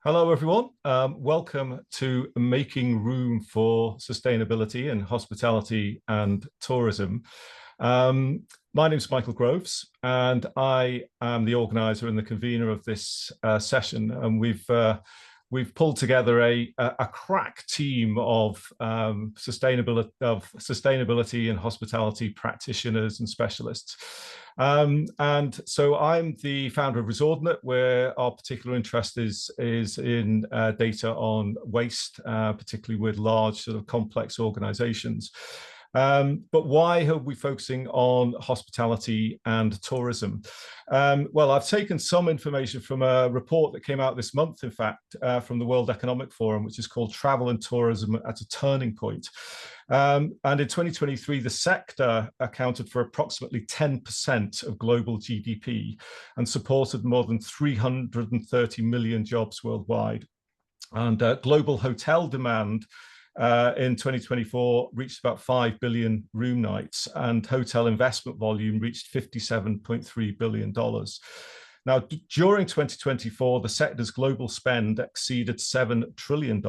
Hello, everyone. Welcome to Making Room for Sustainability in Hospitality and Tourism. My name is Michael Groves, and I am the organizer and the convener of this session. And we've pulled together a crack team of sustainability and hospitality practitioners and specialists. And so I'm the founder of Resordinate, where our particular interest is in data on waste, particularly with large sort of complex organizations. But why are we focusing on hospitality and tourism? Well, I've taken some information from a report that came out this month, in fact, from the World Economic Forum, which is called Travel and Tourism at a Turning Point. And in 2023, the sector accounted for approximately 10% of global GDP and supported more than 330 million jobs worldwide. And global hotel demand in 2024 reached about 5 billion room nights, and hotel investment volume reached $57.3 billion. Now, during 2024, the sector's global spend exceeded $7 trillion.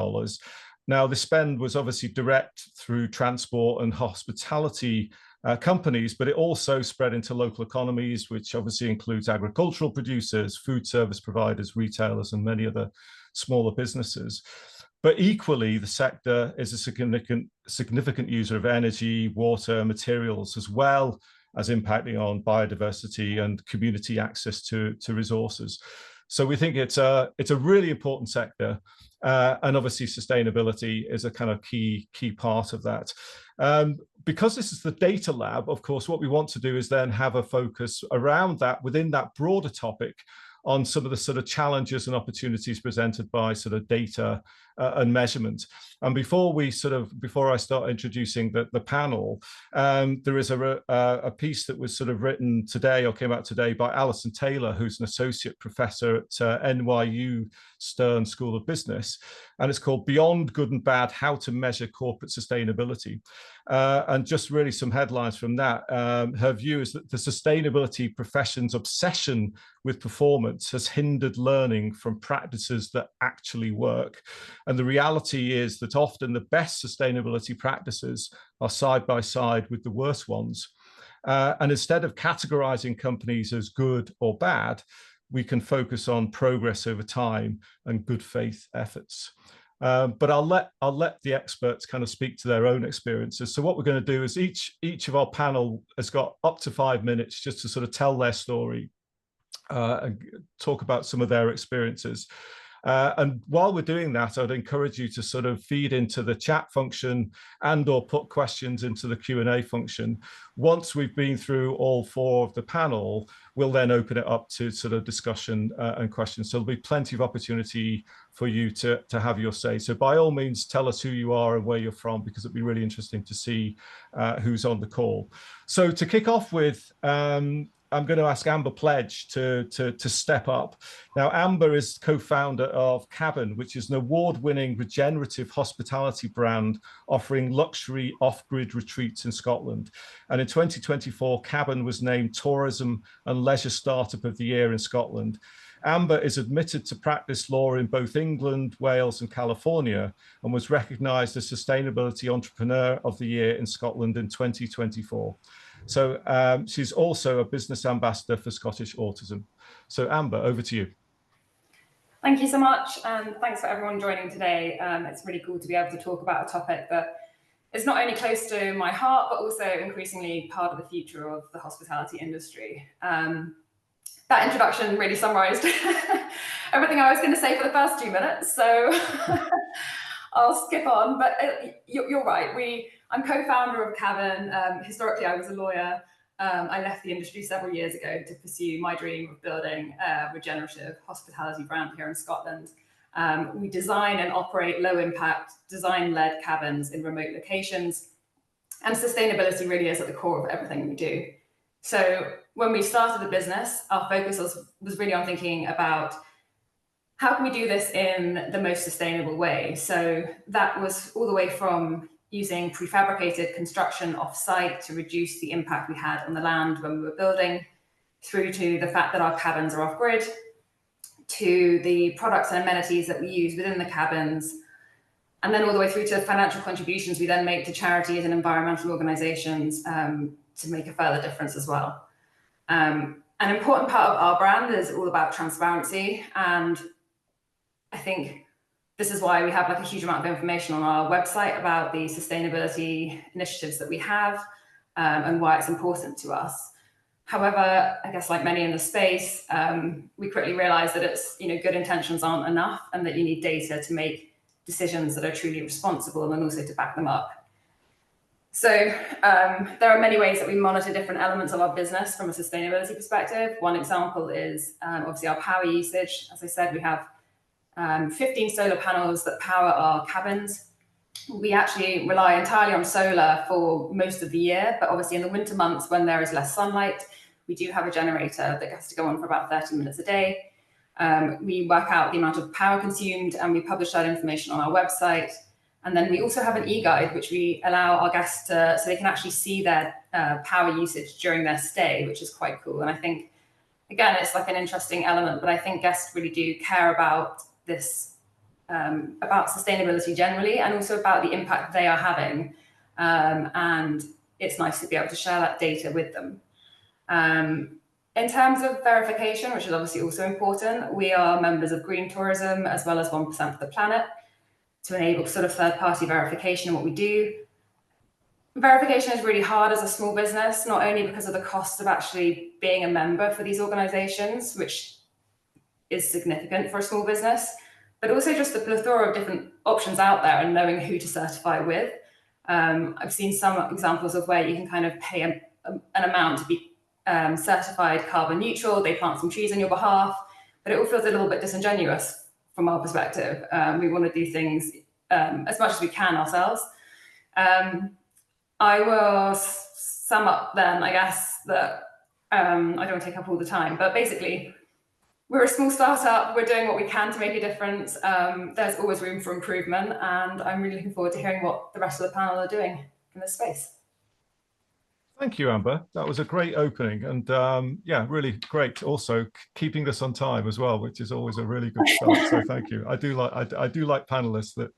Now, the spend was obviously direct through transport and hospitality companies, but it also spread into local economies, which obviously includes agricultural producers, food service providers, retailers, and many other smaller businesses. But equally, the sector is a significant user of energy, water, materials, as well as impacting on biodiversity and community access to resources. So we think it's a really important sector, and obviously sustainability is a kind of key part of that. Because this is the data lab, of course, what we want to do is then have a focus around that within that broader topic on some of the sort of challenges and opportunities presented by sort of data and measurement. And before I start introducing the panel, there is a piece that was sort of written today or came out today by Alison Taylor, who's an associate professor at NYU Stern School of Business, and it's called Beyond Good and Bad: How to Measure Corporate Sustainability. And just really some headlines from that. Her view is that the sustainability profession's obsession with performance has hindered learning from practices that actually work. And the reality is that often the best sustainability practices are side by side with the worst ones. And instead of categorizing companies as good or bad, we can focus on progress over time and good faith efforts. But I'll let the experts kind of speak to their own experiences. So what we're going to do is each of our panel has got up to 5 minutes just to sort of tell their story and talk about some of their experiences. And while we're doing that, I'd encourage you to sort of feed into the chat function and or put questions into the Q&A function. Once we've been through all 4 of the panel, we'll then open it up to sort of discussion and questions. So there'll be plenty of opportunity for you to have your say. So by all means, tell us who you are and where you're from, because it'd be really interesting to see who's on the call. So to kick off with, I'm going to ask Amber Pledge to step up. Now, Amber is co-founder of Kabn, which is an award-winning regenerative hospitality brand offering luxury off-grid retreats in Scotland. And in 2024, Kabn was named Tourism and Leisure Startup of the Year in Scotland. Amber is admitted to practice law in both England, Wales, and California, and was recognized as Sustainability Entrepreneur of the Year in Scotland in 2024. So she's also a business ambassador for Scottish Autism. So Amber, over to you. Thank you so much, and thanks for everyone joining today. It's really cool to be able to talk about a topic that is not only close to my heart, but also increasingly part of the future of the hospitality industry. That introduction really summarized everything I was going to say for the first 2 minutes, so I'll skip on. But you're right, I'm co-founder of Kabn. Historically, I was a lawyer. I left the industry several years ago to pursue my dream of building a regenerative hospitality brand here in Scotland. We design and operate low-impact, design-led cabins in remote locations, and sustainability really is at the core of everything we do. So when we started the business, our focus was really on thinking about how can we do this in the most sustainable way. So that was all the way from using prefabricated construction off-site to reduce the impact we had on the land when we were building, through to the fact that our cabins are off-grid, to the products and amenities that we use within the cabins, and then all the way through to financial contributions we then make to charities and environmental organizations to make a further difference as well. An important part of our brand is all about transparency, and I think this is why we have like a huge amount of information on our website about the sustainability initiatives that we have and why it's important to us. However, I guess like many in the space, we quickly realized that it's, good intentions aren't enough, and that you need data to make decisions that are truly responsible and also to back them up. So there are many ways that we monitor different elements of our business from a sustainability perspective. One example is obviously our power usage. As I said, we have 15 solar panels that power our cabins. We actually rely entirely on solar for most of the year, but obviously in the winter months when there is less sunlight, we do have a generator that has to go on for about 30 minutes a day. We work out the amount of power consumed and we publish that information on our website. And then we also have an e-guide, which we allow our guests so they can actually see their power usage during their stay, which is quite cool. And I think, again, it's like an interesting element, but I think guests really do care about this, about sustainability generally, and also about the impact they are having. And it's nice to be able to share that data with them. In terms of verification, which is obviously also important, we are members of Green Tourism as well as 1% for the Planet to enable sort of third-party verification in what we do. Verification is really hard as a small business, not only because of the cost of actually being a member for these organizations, which is significant for a small business, but also just the plethora of different options out there and knowing who to certify with. I've seen some examples of where you can kind of pay an amount to be certified carbon neutral, they plant some trees on your behalf, but it all feels a little bit disingenuous from our perspective. We want to do things as much as we can ourselves. I will sum up then, I guess, that I don't want to take up all the time, but basically, we're a small startup, we're doing what we can to make a difference. There's always room for improvement, and I'm really looking forward to hearing what the rest of the panel are doing in this space. Thank you, Amber. That was a great opening, and yeah, really great. Also, keeping us on time as well, which is always a really good start. So thank you. I do like panelists that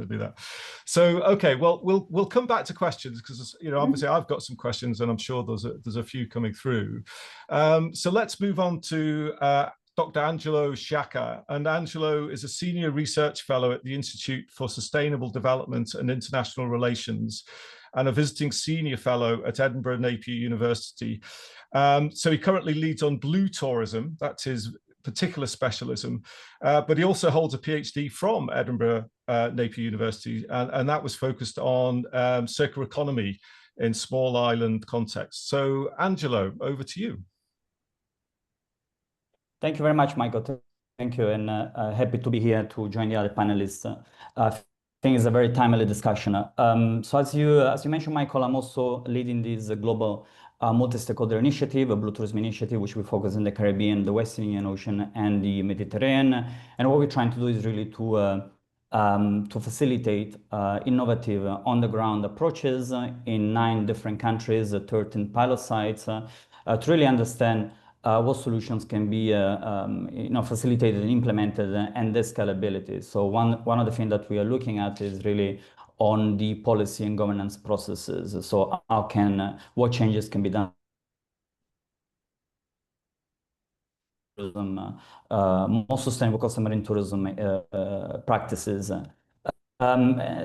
do that. So okay, well, we'll come back to questions because obviously I've got some questions, and I'm sure there's a few coming through. So let's move on to Dr. Angelo Sciacca, and Angelo is a senior research fellow at the Institute for Sustainable Development and International Relations, and a visiting senior fellow at Edinburgh Napier University. So he currently leads on blue tourism, that's his particular specialism, but he also holds a PhD from Edinburgh Napier University, and that was focused on circular economy in small island contexts. So Angelo, over to you. Thank you very much, Michael. Thank you, and happy to be here to join the other panelists. I think it's a very timely discussion. So as you mentioned, Michael, I'm also leading this global multi-stakeholder initiative, a blue tourism initiative, which we focus in the Caribbean, the Western Indian Ocean, and the Mediterranean. And what we're trying to do is really to facilitate innovative on-the-ground approaches in 9 different countries, 13 pilot sites, to really understand what solutions can be facilitated and implemented, and the scalability. So one of the things that we are looking at is really on the policy and governance processes. So what changes can be done more sustainable customer in tourism practices.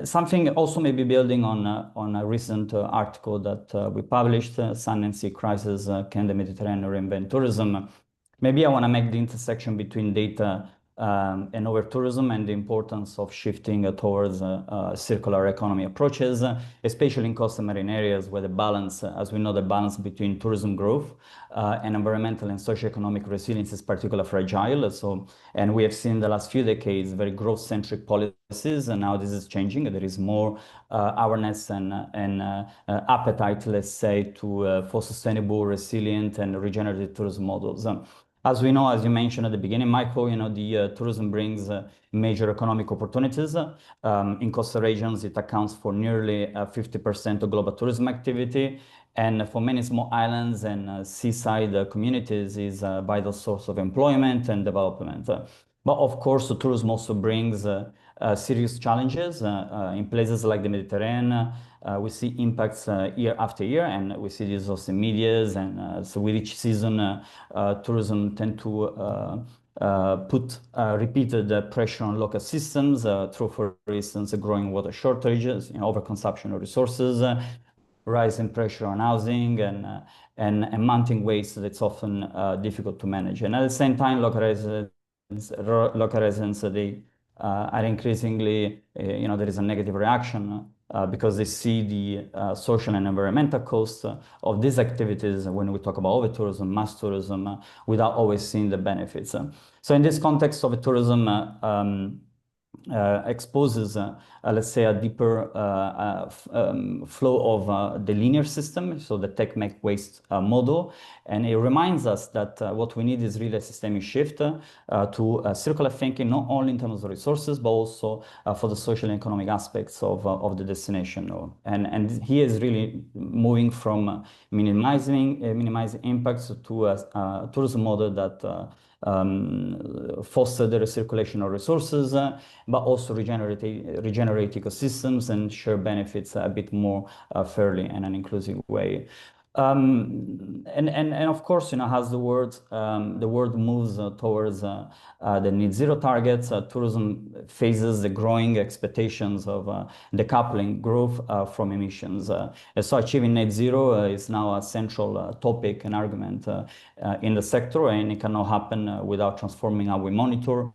Something also maybe building on a recent article that we published, Sun and Sea Crisis, Can the Mediterranean Reinvent Tourism? Maybe I want to make the intersection between data and over-tourism and the importance of shifting towards circular economy approaches, especially in customer in areas where the balance, as we know, the balance between tourism growth and environmental and socioeconomic resilience is particularly fragile. And we have seen the last few decades very growth-centric policies, and now this is changing. There is more awareness and appetite, let's say, for sustainable, resilient, and regenerative tourism models. As we know, as you mentioned at the beginning, Michael, the tourism brings major economic opportunities. In coastal regions, it accounts for nearly 50% of global tourism activity. And for many small islands and seaside communities is a vital source of employment and development. But of course, tourism also brings serious challenges. In places like the Mediterranean, we see impacts year after year, and we see this also in medias. And so with each season, tourism tend to put repeated pressure on local systems through, for instance, growing water shortages, overconsumption of resources, rising pressure on housing, and mounting waste that's often difficult to manage. And at the same time, local residents, they are increasingly, there is a negative reaction because they see the social and environmental costs of these activities when we talk about over-tourism, mass tourism, without always seeing the benefits. So in this context of tourism, exposes, let's say, a deeper flow of the linear system, so the take, make, waste model. And it reminds us that what we need is really a systemic shift to circular thinking, not only in terms of resources, but also for the social and economic aspects of the destination. And he is really moving from minimizing impacts to a tourism model that foster the recirculation of resources, but also regenerate ecosystems and share benefits a bit more fairly in an inclusive way. And of course, as the world moves towards the net zero targets, tourism faces the growing expectations of decoupling growth from emissions. So achieving net zero is now a central topic and argument in the sector, and it cannot happen without transforming how we monitor,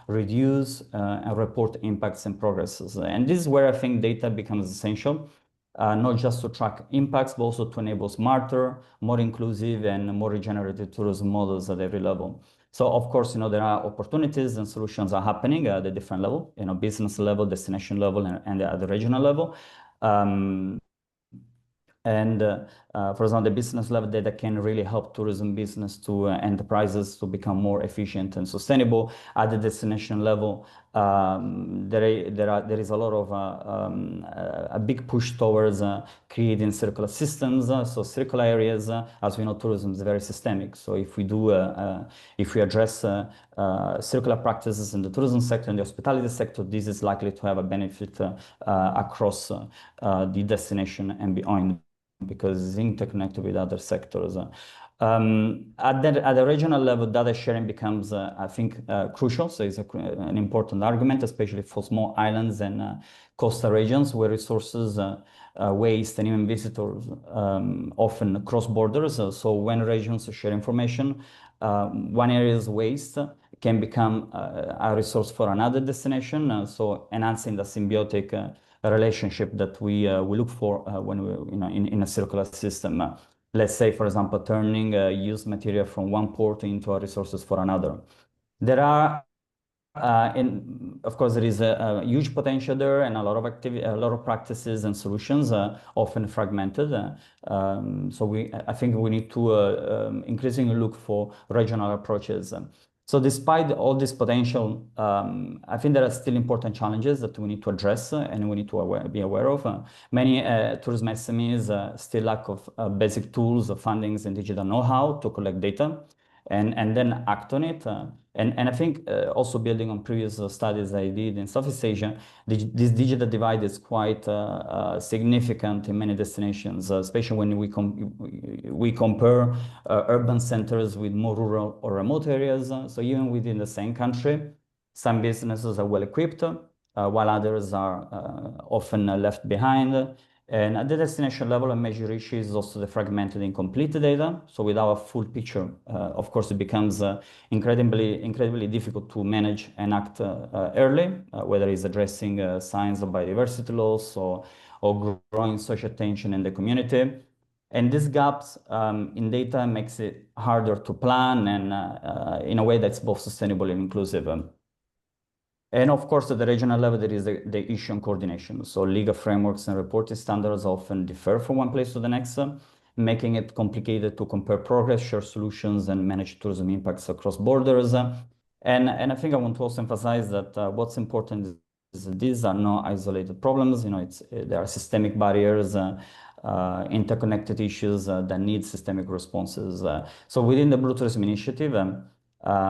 reduce, and report impacts and progresses. And this is where I think data becomes essential. Not just to track impacts, but also to enable smarter, more inclusive, and more regenerative tourism models at every level. So, of course, there are opportunities and solutions are happening at a different level, business level, destination level, and at the regional level. For example, the business level data can really help tourism business to enterprises to become more efficient and sustainable. At the destination level, there is a lot of a big push towards creating circular systems. So circular areas, as we know, tourism is very systemic. So if we address circular practices in the tourism sector and the hospitality sector, this is likely to have a benefit across the destination and beyond, because it's interconnected with other sectors. At the regional level, data sharing becomes, I think, crucial. So it's an important argument, especially for small islands and coastal regions where resources, waste, and even visitors often cross borders. So when regions share information, one area's waste can become a resource for another destination. So enhancing the symbiotic relationship that we look for when we, in a circular system. Let's say, for example, turning used material from one port into resources for another. There are, of course, there is a huge potential there, and a lot of activity, a lot of practices and solutions, often fragmented. So I think we need to increasingly look for regional approaches. So despite all this potential, I think there are still important challenges that we need to address and we need to be aware of. Many tourism SMEs still lack of basic tools, fundings, and digital know-how to collect data and then act on it. And I think also building on previous studies I did in Southeast Asia, this digital divide is quite significant in many destinations, especially when we compare urban centers with more rural or remote areas. So even within the same country, some businesses are well equipped, while others are often left behind. And at the destination level, a major issue is also the fragmented, incomplete data. So without a full picture, of course, it becomes incredibly difficult to manage and act early, whether it's addressing signs of biodiversity loss or growing social tension in the community. And these gaps in data makes it harder to plan and in a way that's both sustainable and inclusive. And of course, at the regional level, there is the issue on coordination. So legal frameworks and reporting standards often differ from one place to the next. making it complicated to compare progress, share solutions, and manage tourism impacts across borders. And I think I want to also emphasize that what's important is that these are not isolated problems. There are systemic barriers, interconnected issues that need systemic responses. So within the Blue Tourism Initiative,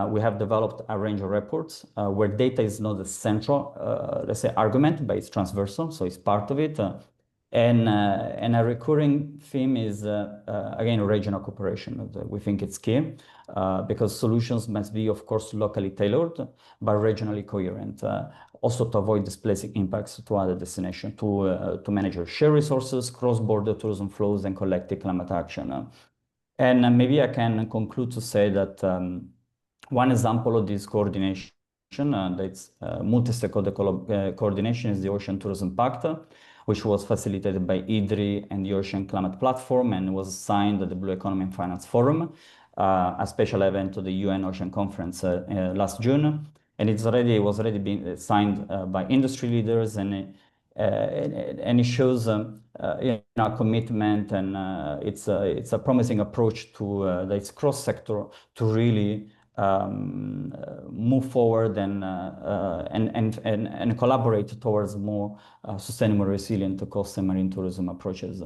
we have developed a range of reports where data is not the central, let's say, argument, but it's transversal, so it's part of it. And a recurring theme is, again, regional cooperation. We think it's key because solutions must be, of course, locally tailored, but regionally coherent. Also to avoid displacing impacts to other destinations, to manage or share resources, cross-border tourism flows, and collective climate action. And maybe I can conclude to say that one example of this coordination, that's multi-stakeholder coordination, is the Ocean Tourism Pact, which was facilitated by IDRI and the Ocean Climate Platform and was signed at the Blue Economy and Finance Forum, a special event of the UN Ocean Conference last June. And it was already being signed by industry leaders, and it shows a commitment, and it's a promising approach to that's cross-sector to really move forward and collaborate towards more sustainable, resilient coastal and marine tourism approaches.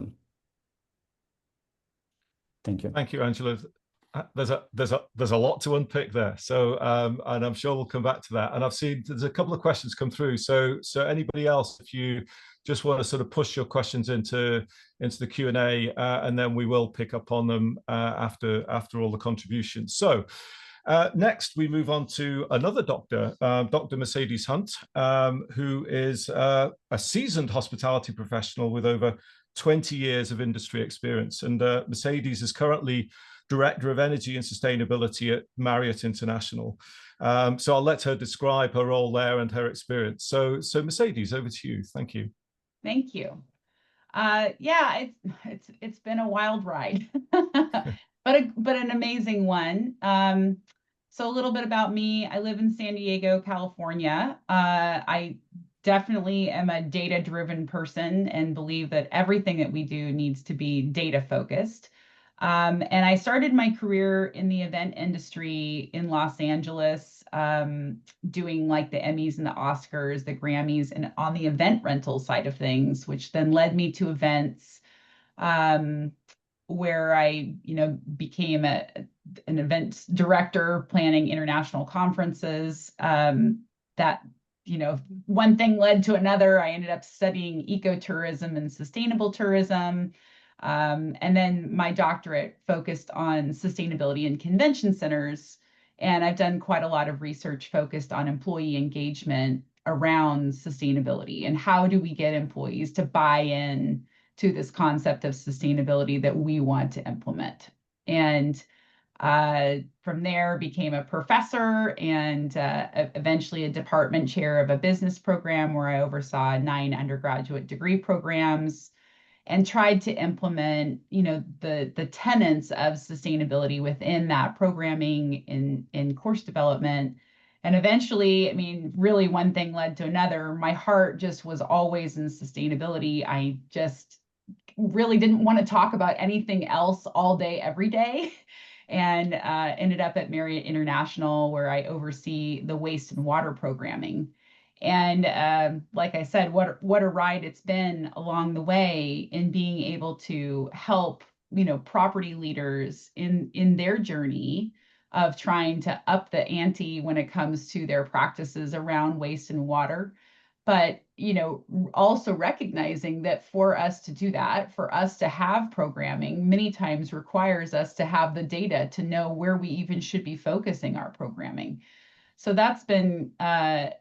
Thank you. Thank you, Angelo. There's a lot to unpick there. So and I'm sure we'll come back to that. And I've seen there's a couple of questions come through. So anybody else, if you just want to sort of push your questions into the Q&A, and then we will pick up on them after all the contributions. So next, we move on to another doctor, Dr. Mercedes Hunt, who is a seasoned hospitality professional with over 20 years of industry experience. And Mercedes is currently Director of Energy and Sustainability at Marriott International. So I'll let her describe her role there and her experience. So Mercedes, over to you. Thank you. Thank you. Yeah, it's been a wild ride, but an amazing one. So a little bit about me. I live in San Diego, California. I definitely am a data-driven person and believe that everything that we do needs to be data-focused. And I started my career in the event industry in Los Angeles, doing like the Emmys and the Oscars, the Grammys, and on the event rental side of things, which then led me to events where I, became an events director planning international conferences. That, one thing led to another. I ended up studying ecotourism and sustainable tourism. And then my doctorate focused on sustainability in convention centers. And I've done quite a lot of research focused on employee engagement around sustainability and how do we get employees to buy in to this concept of sustainability that we want to implement. And from there became a professor and eventually a department chair of a business program where I oversaw 9 undergraduate degree programs and tried to implement, the tenets of sustainability within that programming in course development. And eventually, really one thing led to another. My heart just was always in sustainability. I just really didn't want to talk about anything else all day, every day. And ended up at Marriott International, where I oversee the waste and water programming. And like I said, what a ride it's been along the way in being able to help, property leaders in their journey of trying to up the ante when it comes to their practices around waste and water. But, also recognizing that for us to do that, for us to have programming, many times requires us to have the data to know where we even should be focusing our programming. So that's been a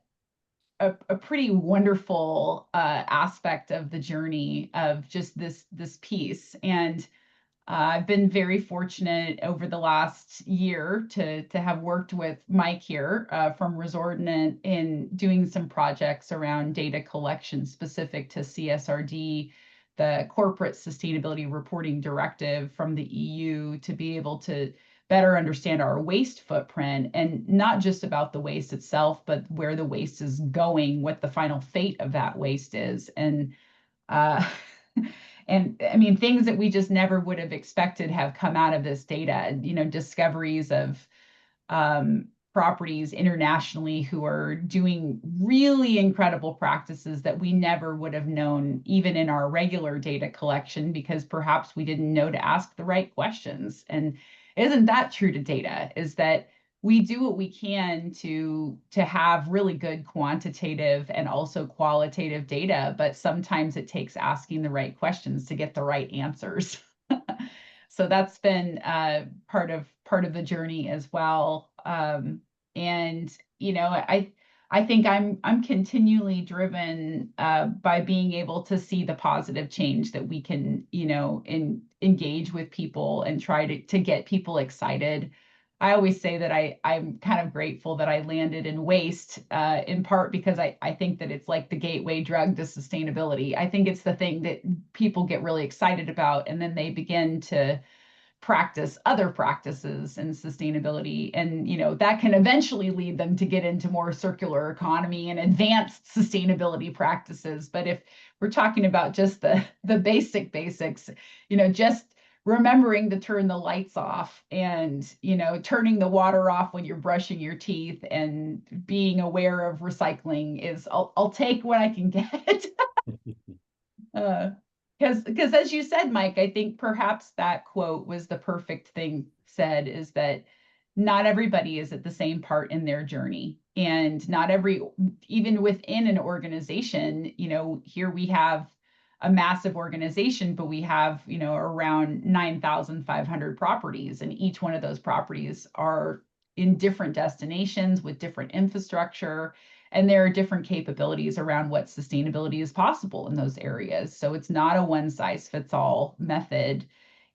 pretty wonderful aspect of the journey of just this piece. And I've been very fortunate over the last year to have worked with Mike here from Resordinate in doing some projects around data collection specific to CSRD, the Corporate Sustainability Reporting Directive from the EU, to be able to better understand our waste footprint, and not just about the waste itself, but where the waste is going, what the final fate of that waste is. And And I mean, things that we just never would have expected have come out of this data, you know, discoveries of properties internationally who are doing really incredible practices that we never would have known even in our regular data collection, because perhaps we didn't know to ask the right questions. And isn't that true to data, is that we do what we can to have really good quantitative and also qualitative data, but sometimes it takes asking the right questions to get the right answers. So that's been part of the journey as well. And you know, I think I'm continually driven by being able to see the positive change that we can, you know, engage with people and try to get people excited. I always say that I'm kind of grateful that I landed in waste, in part because I think that it's like the gateway drug to sustainability. I think it's the thing that people get really excited about, and then they begin to practice other practices in sustainability. And, you know, that can eventually lead them to get into more circular economy and advanced sustainability practices. But if we're talking about just the basics, you know, just remembering to turn the lights off and, you know, turning the water off when you're brushing your teeth and being aware of recycling is, I'll take what I can get. Because as you said, Mike, I think perhaps that quote was the perfect thing said, is that not everybody is at the same part in their journey. And not even within an organization, you know, here we have a massive organization, but we have, you know, around 9,500 properties, and each one of those properties are in different destinations with different infrastructure. And there are different capabilities around what sustainability is possible in those areas. So it's not a one size fits all method.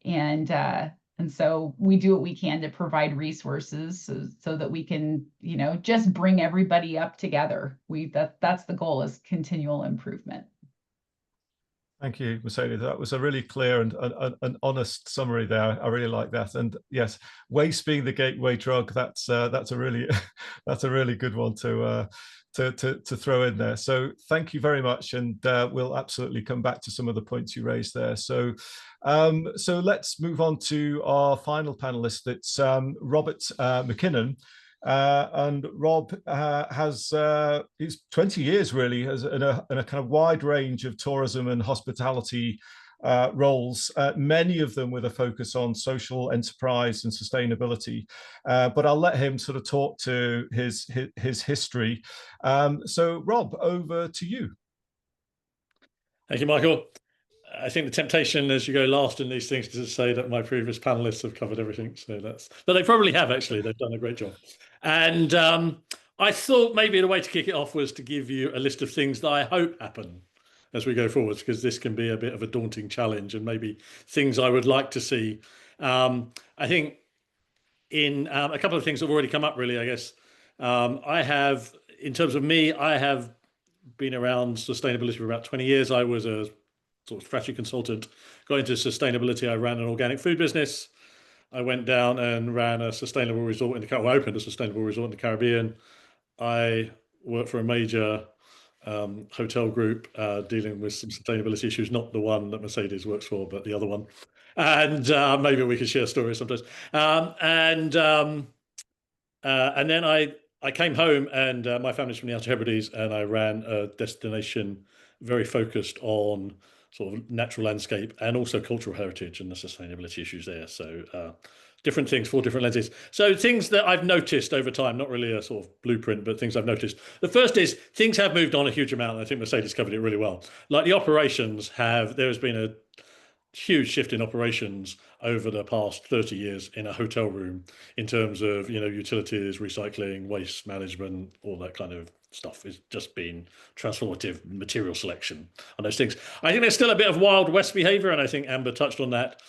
And so we do what we can to provide resources so that we can, you know, just bring everybody up together. That's the goal, is continual improvement. Thank you, Mercedes. That was a really clear and an honest summary there. I really like that. And yes, waste being the gateway drug, that's a really good one to throw in there. So thank you very much, and we'll absolutely come back to some of the points you raised there. So so let's move on to our final panelist. It's Robert McKinnon. And Rob has he's 20 years really in a kind of wide range of tourism and hospitality roles, many of them with a focus on social enterprise and sustainability. But I'll let him sort of talk to his history. So Rob, over to you. Thank you, Michael. I think the temptation as you go last in these things is to say that my previous panelists have covered everything. So but they probably have, actually. They've done a great job. And I thought maybe the way to kick it off was to give you a list of things that I hope happen as we go forwards, because this can be a bit of a daunting challenge, and maybe things I would like to see. I think in a couple of things that have already come up, really, I guess. I have, in terms of me, I have been around sustainability for about 20 years. I was a sort of strategy consultant, got into sustainability. I ran an organic food business. I went down and ran a sustainable resort in the opened a sustainable resort in the Caribbean. I worked for a major hotel group dealing with some sustainability issues, not the one that Mercedes works for, but the other one. And maybe we could share stories sometimes. And then I came home, and my family's from the Outer Hebrides, and I ran a destination very focused on sort of natural landscape and also cultural heritage and the sustainability issues there. So different things for different lenses. So things that I've noticed over time, not really a sort of blueprint, but things I've noticed. The first is things have moved on a huge amount. I think Mercedes covered it really well. Like the operations there has been a huge shift in operations over the past 30 years in a hotel room in terms of, you know, utilities, recycling, waste management, all that kind of stuff. Is just been transformative, material selection and those things. I think there's still a bit of Wild West behavior, and I think Amber touched on that,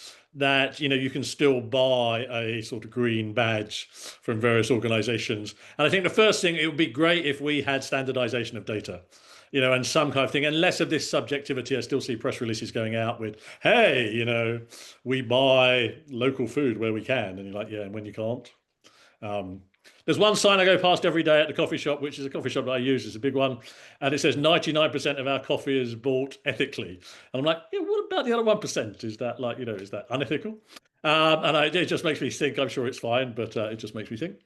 you know, you can still buy a sort of green badge from various organizations. And I think the first thing, it would be great if we had standardization of data, you know, and some kind of thing, and less of this subjectivity. I still see press releases going out with, hey, you know, we buy local food where we can. And you're like, yeah, and when you can't. There's one sign I go past every day at the coffee shop, which is a coffee shop that I use. It's a big one. And it says 99% of our coffee is bought ethically. And I'm like, yeah, what about the other 1%? Is that like, is that unethical? It just makes me think. I'm sure it's fine, but it just makes me think.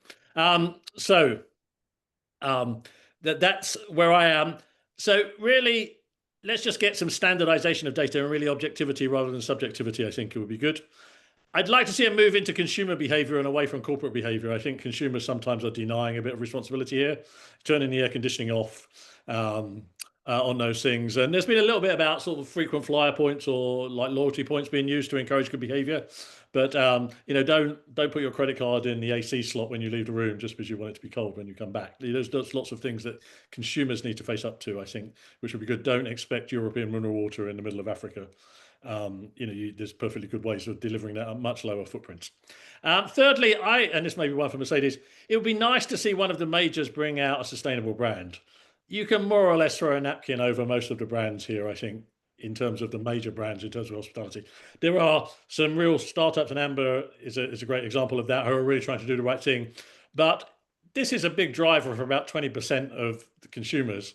That's where I am. So really, let's just get some standardization of data and really objectivity rather than subjectivity. I think it would be good. I'd like to see a move into consumer behavior and away from corporate behavior. I think consumers sometimes are denying a bit of responsibility here, turning the air conditioning off on those things. And there's been a little bit about sort of frequent flyer points or like loyalty points being used to encourage good behavior. But don't put your credit card in the AC slot when you leave the room just because you want it to be cold when you come back. There's lots of things that consumers need to face up to, I think, which would be good. Don't expect European mineral water in the middle of Africa. There's perfectly good ways of delivering that at much lower footprints. Thirdly, and this may be one for Mercedes, it would be nice to see one of the majors bring out a sustainable brand. You can more or less throw a napkin over most of the brands here, I think, in terms of the major brands, in terms of hospitality. There are some real startups, and Amber is a great example of that, who are really trying to do the right thing. But this is a big driver for about 20% of the consumers.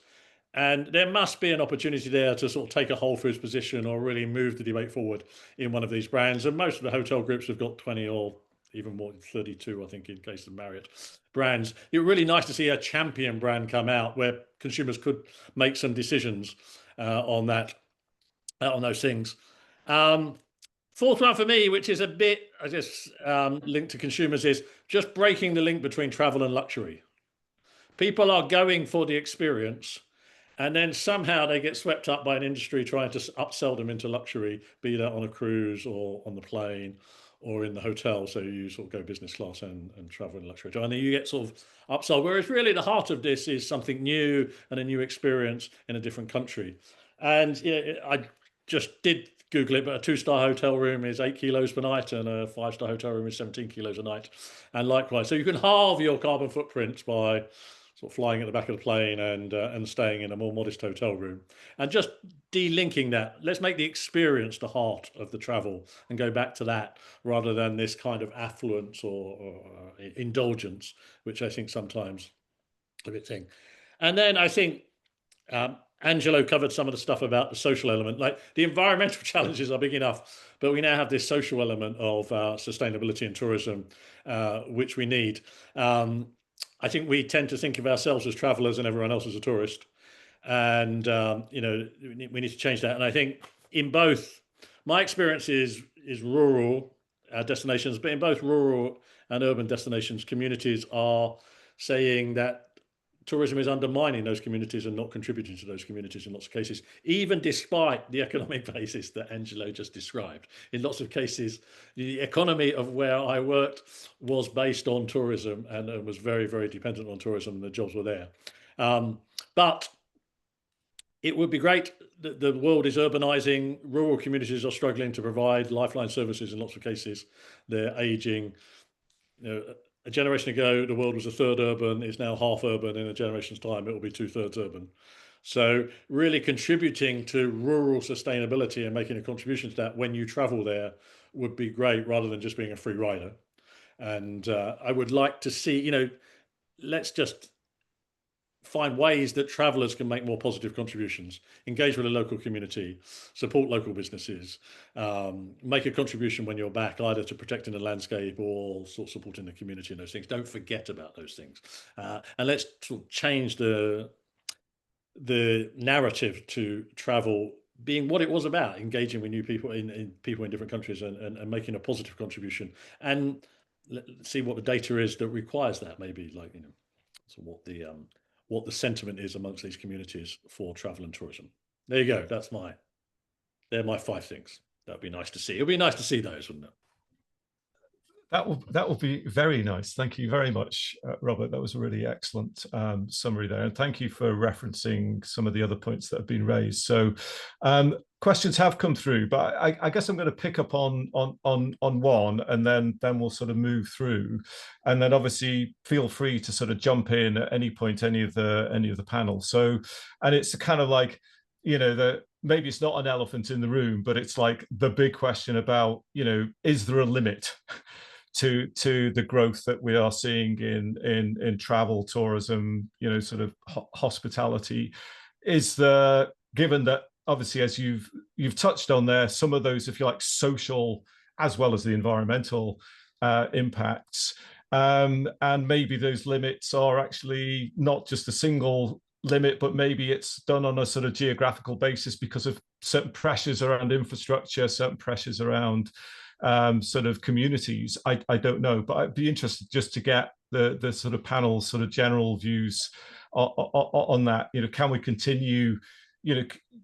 And there must be an opportunity there to sort of take a Whole Foods position or really move the debate forward in one of these brands. And most of the hotel groups have got 20 or even more than 32, I think, in case of Marriott brands. It's really nice to see a champion brand come out where consumers could make some decisions on those things. Fourth one for me, which is a bit, I guess, linked to consumers, is just breaking the link between travel and luxury. People are going for the experience, and then somehow they get swept up by an industry trying to upsell them into luxury, be that on a cruise or on the plane or in the hotel. So you sort of go business class and travel in luxury. And then you get sort of upsold, whereas really the heart of this is something new and a new experience in a different country. And I just did Google it, but a 2-star hotel room is 8 kilos per night and a 5-star hotel room is 17 kilos a night. And likewise, so you can halve your carbon footprint by sort of flying at the back of the plane and staying in a more modest hotel room, and just delinking that. Let's make the experience the heart of the travel and go back to that rather than this kind of affluence or indulgence, which I think sometimes a bit thing. And then I think Angelo covered some of the stuff about the social element. Like the environmental challenges are big enough, but we now have this social element of sustainability and tourism, which we need. I think we tend to think of ourselves as travelers and everyone else as a tourist. And, we need to change that. And I think in both, my experience is rural destinations, but in both rural and urban destinations, communities are saying that tourism is undermining those communities and not contributing to those communities in lots of cases, even despite the economic basis that Angelo just described. In lots of cases, the economy of where I worked was based on tourism and was very, very dependent on tourism, and the jobs were there. But it would be great that the world is urbanizing. Rural communities are struggling to provide lifeline services in lots of cases. They're aging. A generation ago, the world was a third urban. It's now half urban. In a generation's time, it will be 2/3 urban. So really contributing to rural sustainability and making a contribution to that when you travel there would be great, rather than just being a free rider. And I would like to see, let's just find ways that travelers can make more positive contributions, engage with the local community, support local businesses, make a contribution when you're back, either to protecting the landscape or sort of supporting the community and those things. Don't forget about those things. And let's sort of change the narrative to travel being what it was about, engaging with new people in people in different countries and making a positive contribution. And let's see what the data is that requires that, maybe, like, so what the sentiment is amongst these communities for travel and tourism. There you go. They're my 5 things. That'd be nice to see. It'd be nice to see those, wouldn't it? That will be very nice. Thank you very much, Robert. That was a really excellent summary there. And thank you for referencing some of the other points that have been raised. So questions have come through, but I guess I'm going to pick up on one, and then we'll sort of move through. And then obviously feel free to sort of jump in at any point, any of the panel. So, and it's kind of like, maybe it's not an elephant in the room, but it's like the big question about, is there a limit to the growth that we are seeing in travel, tourism, sort of hospitality. Given that obviously, as you've touched on there, some of those, if you like, social as well as the environmental impacts, and maybe those limits are actually not just a single limit, but maybe it's done on a sort of geographical basis because of certain pressures around infrastructure, certain pressures around sort of communities. I don't know, but I'd be interested just to get the sort of panel's sort of general views on that. Can we continue?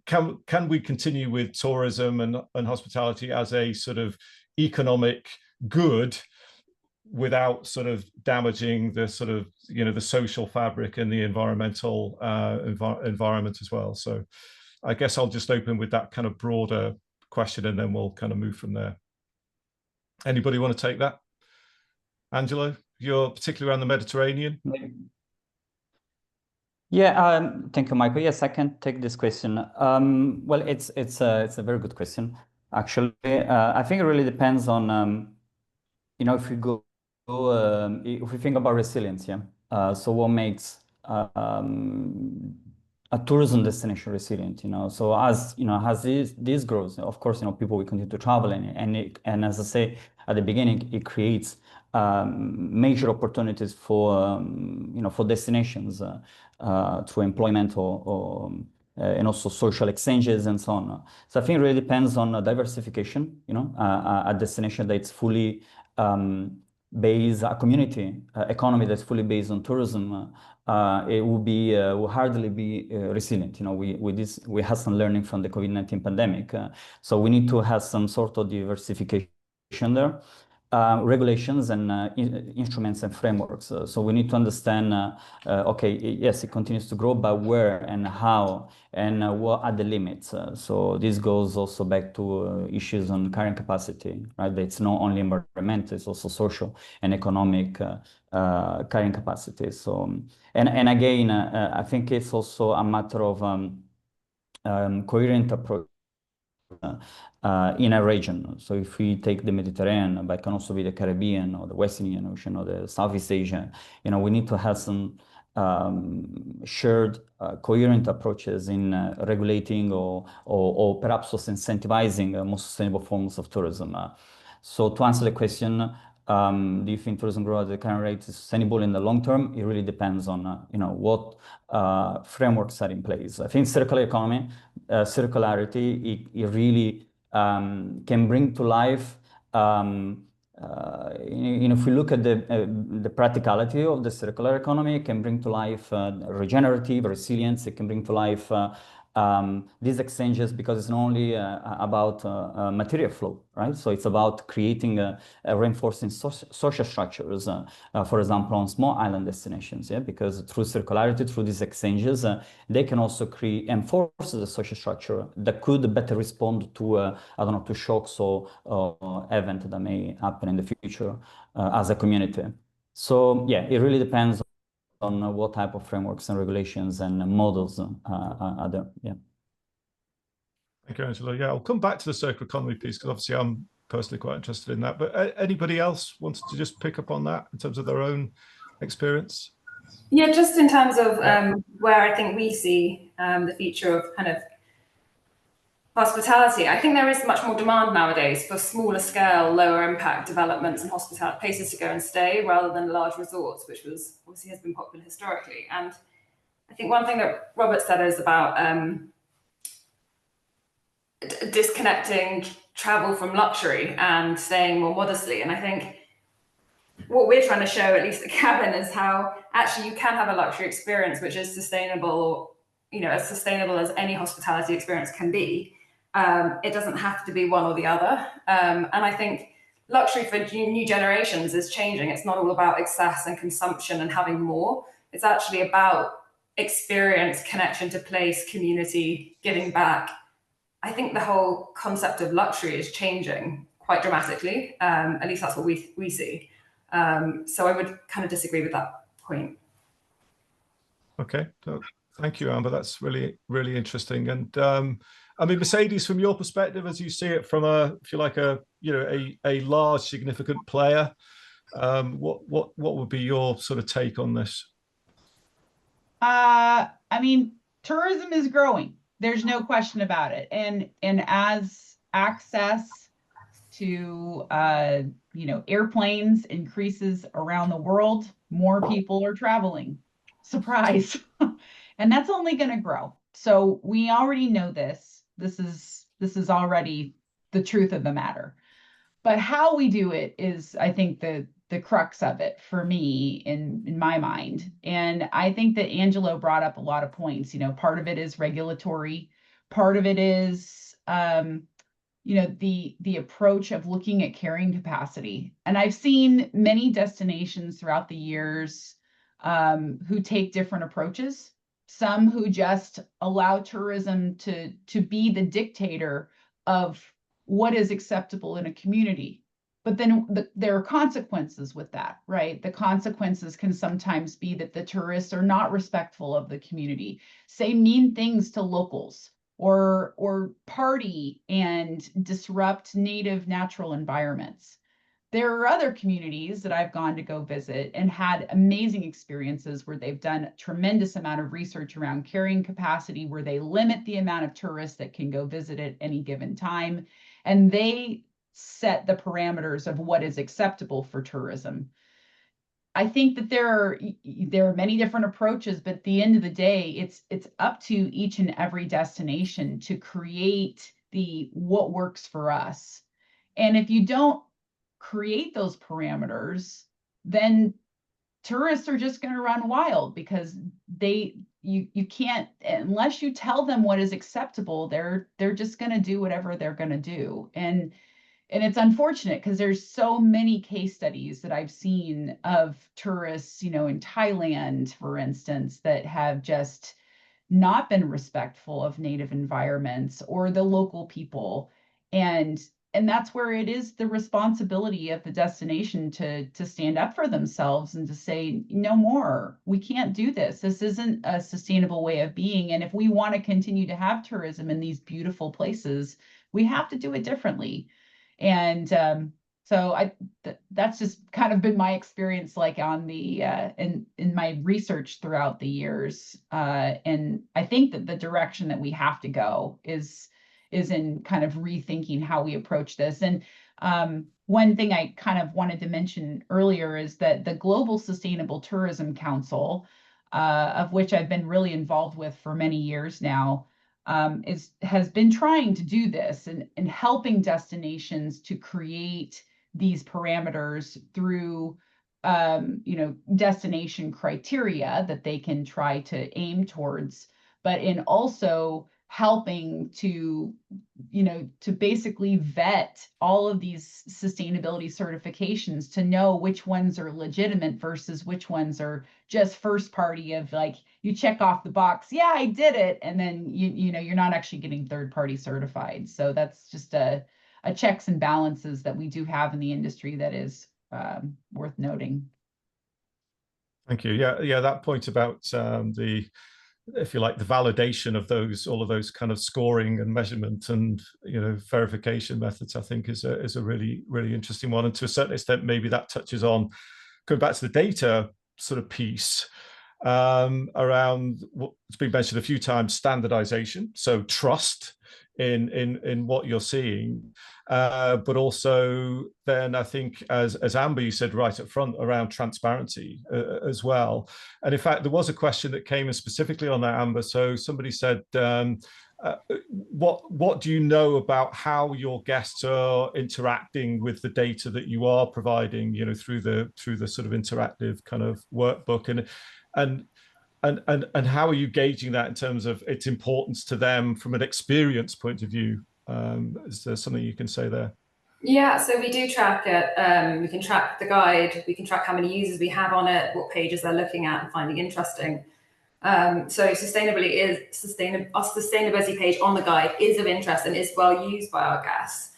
Can we continue with tourism and hospitality as a sort of economic good without sort of damaging the sort of the social fabric and the environmental environment as well? So I guess I'll just open with that kind of broader question, and then we'll kind of move from there. Anybody want to take that? Angelo, you're particularly around the Mediterranean. Yeah, thank you, Michael. Yes, I can take this question. Well, it's a very good question, actually. I think it really depends on if we if we think about resilience, yeah. So what makes a tourism destination resilient? So as this grows, of course, people will continue to travel, and as I say at the beginning, it creates major opportunities for for destinations through employment or and also social exchanges and so on. So I think it really depends on diversification. A destination that's fully based, a community economy that's fully based on tourism, it will hardly be resilient. We had some learning from the COVID-19 pandemic, so we need to have some sort of diversification there. Regulations and instruments and frameworks. So we need to understand, okay, yes, it continues to grow, but where and how and what are the limits? So this goes also back to issues on carrying capacity, right? It's not only environmental, it's also social and economic carrying capacity. So, and again, I think it's also a matter of coherent approach in a region. So if we take the Mediterranean, but it can also be the Caribbean or the West Indian Ocean or the Southeast Asia, we need to have some shared coherent approaches in regulating or perhaps also incentivizing more sustainable forms of tourism. So to answer the question, do you think tourism growth at the current rate is sustainable in the long term? It really depends on what frameworks are in place. I think circular economy, circularity, it really can bring to life. If we look at the practicality of the circular economy, it can bring to life regenerative resilience. It can bring to life these exchanges, because it's not only about material flow, right? So it's about creating reinforcing social structures, for example, on small island destinations, yeah, because through circularity, through these exchanges, they can also enforce the social structure that could better respond to, I don't know, to shocks or events that may happen in the future as a community. So yeah, it really depends on what type of frameworks and regulations and models are there. Yeah. Thank you, Angelo. Yeah, I'll come back to the circular economy piece because obviously I'm personally quite interested in that. But anybody else wants to just pick up on that in terms of their own experience? Yeah, just in terms of where I think we see the future of kind of hospitality, I think there is much more demand nowadays for smaller scale, lower impact developments and hospitality places to go and stay rather than large resorts, which obviously has been popular historically. And I think one thing that Robert said is about disconnecting travel from luxury and staying more modestly. And I think what we're trying to show, at least at Kabn, is how actually you can have a luxury experience which is sustainable, as sustainable as any hospitality experience can be. It doesn't have to be one or the other. And I think luxury for new generations is changing. It's not all about excess and consumption and having more. It's actually about experience, connection to place, community, giving back. I think the whole concept of luxury is changing quite dramatically. At least that's what we see. So I would kind of disagree with that point. Okay, so thank you, Amber. That's really, really interesting. And I mean, Mercedes, from your perspective, as you see it from if you like, a large, significant player What would be your sort of take on this? I mean, tourism is growing. There's no question about it. And as access to airplanes increases around the world, more people are traveling. Surprise. And that's only going to grow. So we already know this. This is already the truth of the matter. But how we do it is, I think, the crux of it for me in my mind. And I think that Angelo brought up a lot of points. Part of it is regulatory, part of it is the approach of looking at carrying capacity. And I've seen many destinations throughout the years who take different approaches. Some who just allow tourism to be the dictator of what is acceptable in a community. But then there are consequences with that, right? The consequences can sometimes be that the tourists are not respectful of the community, say mean things to locals, or party and disrupt native natural environments. There are other communities that I've gone to go visit and had amazing experiences where they've done a tremendous amount of research around carrying capacity, where they limit the amount of tourists that can go visit at any given time. And they set the parameters of what is acceptable for tourism. I think that there are many different approaches, but at the end of the day, it's up to each and every destination to create what works for us. And if you don't create those parameters, then tourists are just going to run wild, because you can't, unless you tell them what is acceptable, they're just going to do whatever they're going to do. And it's unfortunate, because there's so many case studies that I've seen of tourists, in Thailand, for instance, that have just not been respectful of native environments or the local people. And that's where it is the responsibility of the destination to stand up for themselves and to say, no more, we can't do this. This isn't a sustainable way of being. And if we want to continue to have tourism in these beautiful places, we have to do it differently. And so that's just kind of been my experience, like on the in my research throughout the years. And I think that the direction that we have to go is in kind of rethinking how we approach this. And one thing I kind of wanted to mention earlier is that the Global Sustainable Tourism Council, of which I've been really involved with for many years now, has been trying to do this and helping destinations to create these parameters through destination criteria that they can try to aim towards, but in also helping to basically vet all of these sustainability certifications to know which ones are legitimate versus which ones are just first party, of like, you check off the box, yeah, I did it, and then you're not actually getting third party certified. So that's just a checks and balances that we do have in the industry that is worth noting. Thank you. Yeah, that point about if you like, the validation of all of those kind of scoring and measurement and verification methods, I think is a really, really interesting one. And to a certain extent, maybe that touches on, going back to the data sort of piece, around what's been mentioned a few times, standardization, so trust in what you're seeing, but also then I think, as Amber, you said right up front, around transparency as well. And in fact, there was a question that came in specifically on that, Amber. So somebody said, what do you know about how your guests are interacting with the data that you are providing, through the sort of interactive kind of workbook, and how are you gauging that in terms of its importance to them from an experience point of view? Is there something you can say there? Yeah, so we do track it. We can track the guide. We can track how many users we have on it, what pages they're looking at and finding interesting. So our sustainability page on the guide is of interest and is well used by our guests.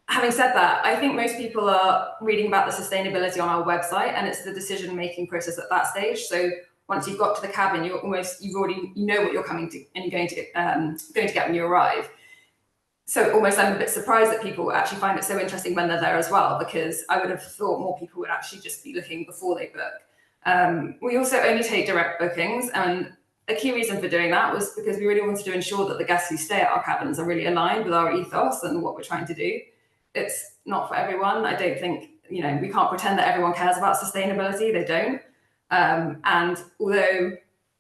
Having said that, I think most people are reading about the sustainability on our website, and it's the decision-making process at that stage. So once you've got to the cabin, you know what you're coming to and you're going to get when you arrive. So almost I'm a bit surprised that people actually find it so interesting when they're there as well, because I would have thought more people would actually just be looking before they book. We also only take direct bookings, and a key reason for doing that was because we really wanted to ensure that the guests who stay at our cabins are really aligned with our ethos and what we're trying to do. It's not for everyone. I don't think, we can't pretend that everyone cares about sustainability. They don't. And although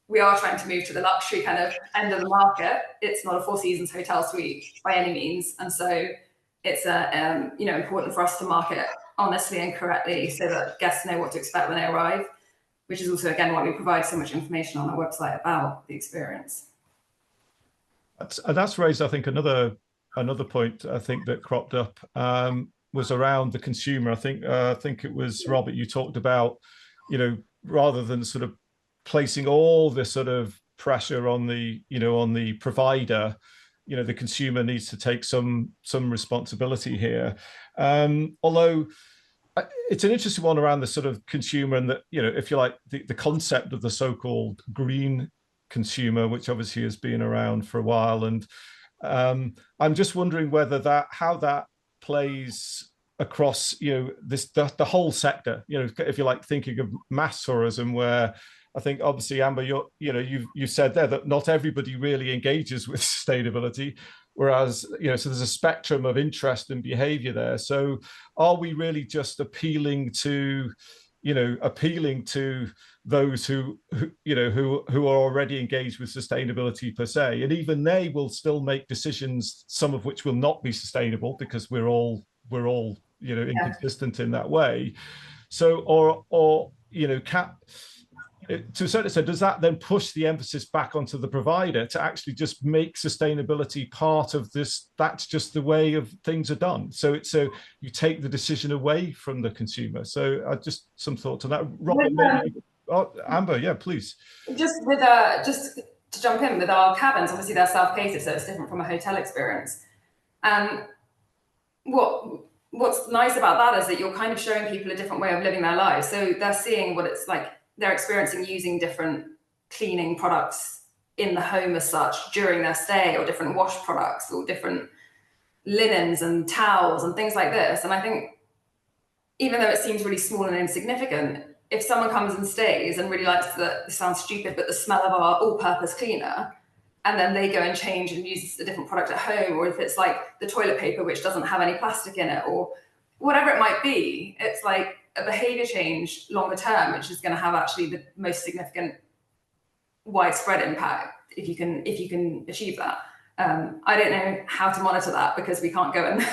we are trying to move to the luxury kind of end of the market, it's not a Four Seasons hotel suite by any means. And so it's important for us to market honestly and correctly so that guests know what to expect when they arrive, which is also, again, why we provide so much information on our website about the experience. That's raised, I think, another point I think that cropped up was around the consumer. I think it was Robert, you talked about, rather than sort of placing all this sort of pressure on the provider, the consumer needs to take some responsibility here. Although it's an interesting one around the sort of consumer and if you like, the concept of the so-called green consumer, which obviously has been around for a while. And I'm just wondering whether how that plays across, the whole sector, if you like, thinking of mass tourism, where I think obviously, Amber, you said there that not everybody really engages with sustainability, whereas, so there's a spectrum of interest and behavior there. So are we really just appealing to those who are already engaged with sustainability per se, and even they will still make decisions, some of which will not be sustainable because we're all inconsistent in that way. So, or to a certain extent, does that then push the emphasis back onto the provider to actually just make sustainability part of this? That's just the way of things are done. So you take the decision away from the consumer. So just some thoughts on that. Robert, Amber, yeah, please. Just to jump in with our cabins, obviously they're self-catered, so it's different from a hotel experience. And what's nice about that is that you're kind of showing people a different way of living their lives. So they're seeing what it's like. They're experiencing using different cleaning products in the home as such during their stay, or different wash products, or different linens and towels and things like this. And I think even though it seems really small and insignificant, if someone comes and stays and really likes this sounds stupid, but the smell of our all-purpose cleaner, and then they go and change and use a different product at home, or if it's like the toilet paper, which doesn't have any plastic in it, or whatever it might be, it's like a behavior change longer term, which is going to have actually the most significant widespread impact if you can achieve that. I don't know how to monitor that because we can't go and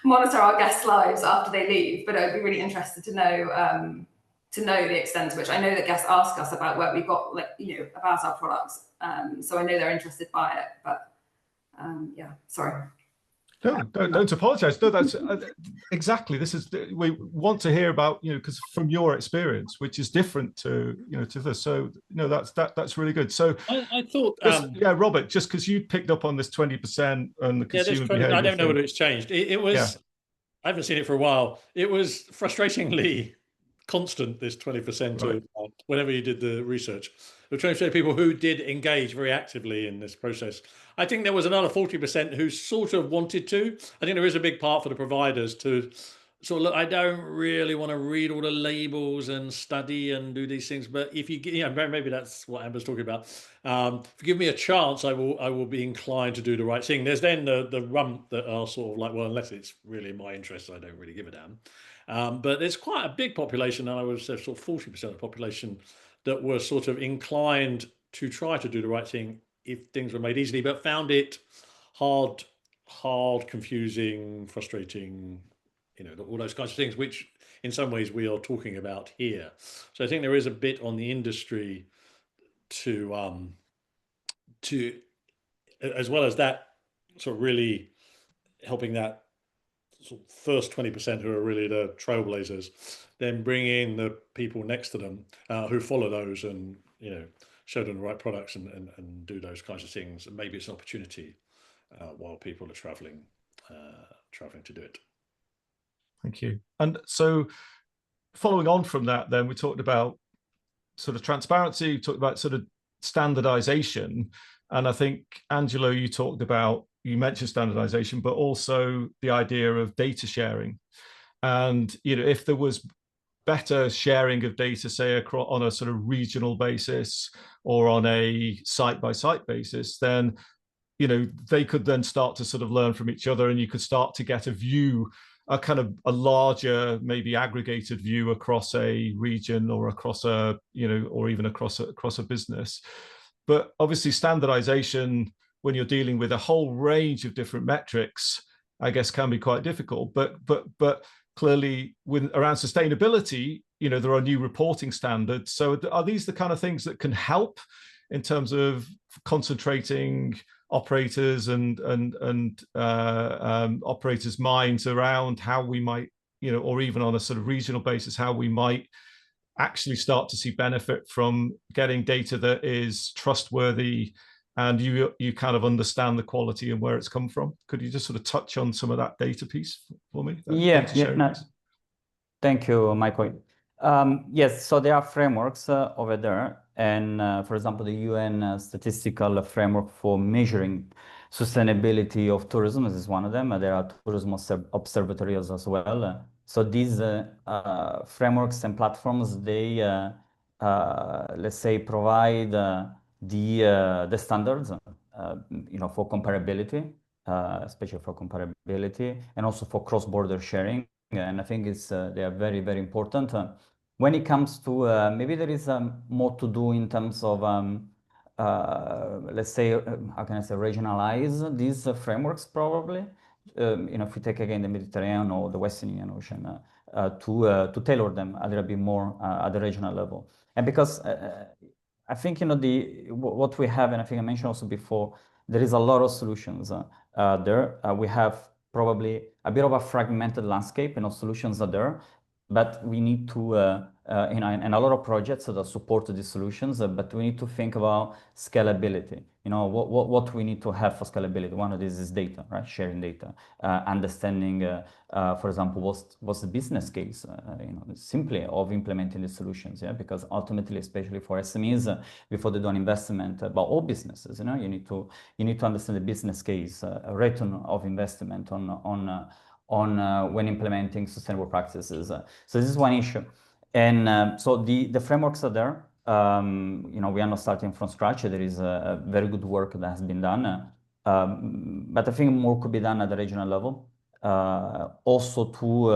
monitor our guests' lives after they leave, but I'd be really interested to know the extent to which. I know that guests ask us about where we've got, about our products, so I know they're interested by it, but yeah, sorry. No, don't apologize. No, that's exactly. This is we want to hear about, because from your experience, which is different to to this. So that's really good. So I thought, yeah, Robert, just because you picked up on this 20% and the consumer behavior. I don't know whether it's changed. It was. Yeah. I haven't seen it for a while. It was frustratingly constant, this 20% right. Of whenever you did the research. We're trying to show people who did engage very actively in this process. I think there was another 40% who sort of wanted to. I think there is a big part for the providers to sort of look, I don't really want to read all the labels and study and do these things, but if you, maybe that's what Amber's talking about. If you give me a chance, I will be inclined to do the right thing. There's then the rump that are sort of like, well, unless it's really in my interest, I don't really give a damn. But there's quite a big population, and I would say sort of 40% of the population that were sort of inclined to try to do the right thing if things were made easily, but found it hard, confusing, frustrating, all those kinds of things, which in some ways we are talking about here. So I think there is a bit on the industry to as well as that sort of really helping that sort of first 20% who are really the trailblazers, then bring in the people next to them who follow those and show them the right products and do those kinds of things. And maybe it's an opportunity while people are traveling to do it. Thank you. And so following on from that, then we talked about sort of transparency, talked about sort of standardization. And I think, Angelo, you talked about you mentioned standardization, but also the idea of data sharing. And, if there was better sharing of data, say, across on a sort of regional basis or on a site-by-site basis, then, they could then start to sort of learn from each other, and you could start to get a view, a kind of a larger, maybe aggregated view across a region or across a, or even across a business. But obviously standardization, when you're dealing with a whole range of different metrics, I guess can be quite difficult. But clearly around sustainability, there are new reporting standards. So are these the kind of things that can help in terms of concentrating operators and operators' minds around how we might, or even on a sort of regional basis, how we might actually start to see benefit from getting data that is trustworthy and you kind of understand the quality and where it's come from? Could you just sort of touch on some of that data piece for me? No. Thank you, Michael. Yes, so there are frameworks over there. And for example, the UN statistical framework for measuring sustainability of tourism is one of them. There are tourism observatories as well. So these frameworks and platforms, they, let's say, provide the standards, for comparability, especially for comparability, and also for cross-border sharing. And I think they are very, very important. When it comes to maybe there is more to do in terms of let's say, how can I say, regionalize these frameworks probably. If we take again the Mediterranean or the Western Indian Ocean, to tailor them a little bit more at the regional level. And because I think what we have, and I think I mentioned also before, there is a lot of solutions there. We have probably a bit of a fragmented landscape, solutions are there, but we need to, and a lot of projects that support these solutions, but we need to think about scalability. What we need to have for scalability. One of these is data, right? Sharing data, understanding, for example, what's the business case, simply of implementing the solutions, because ultimately, especially for SMEs, before they do an investment, about all businesses, you need to understand the business case, return of investment on when implementing sustainable practices. So this is one issue. And so the frameworks are there. We are not starting from scratch. There is a very good work that has been done. But I think more could be done at the regional level. Also to,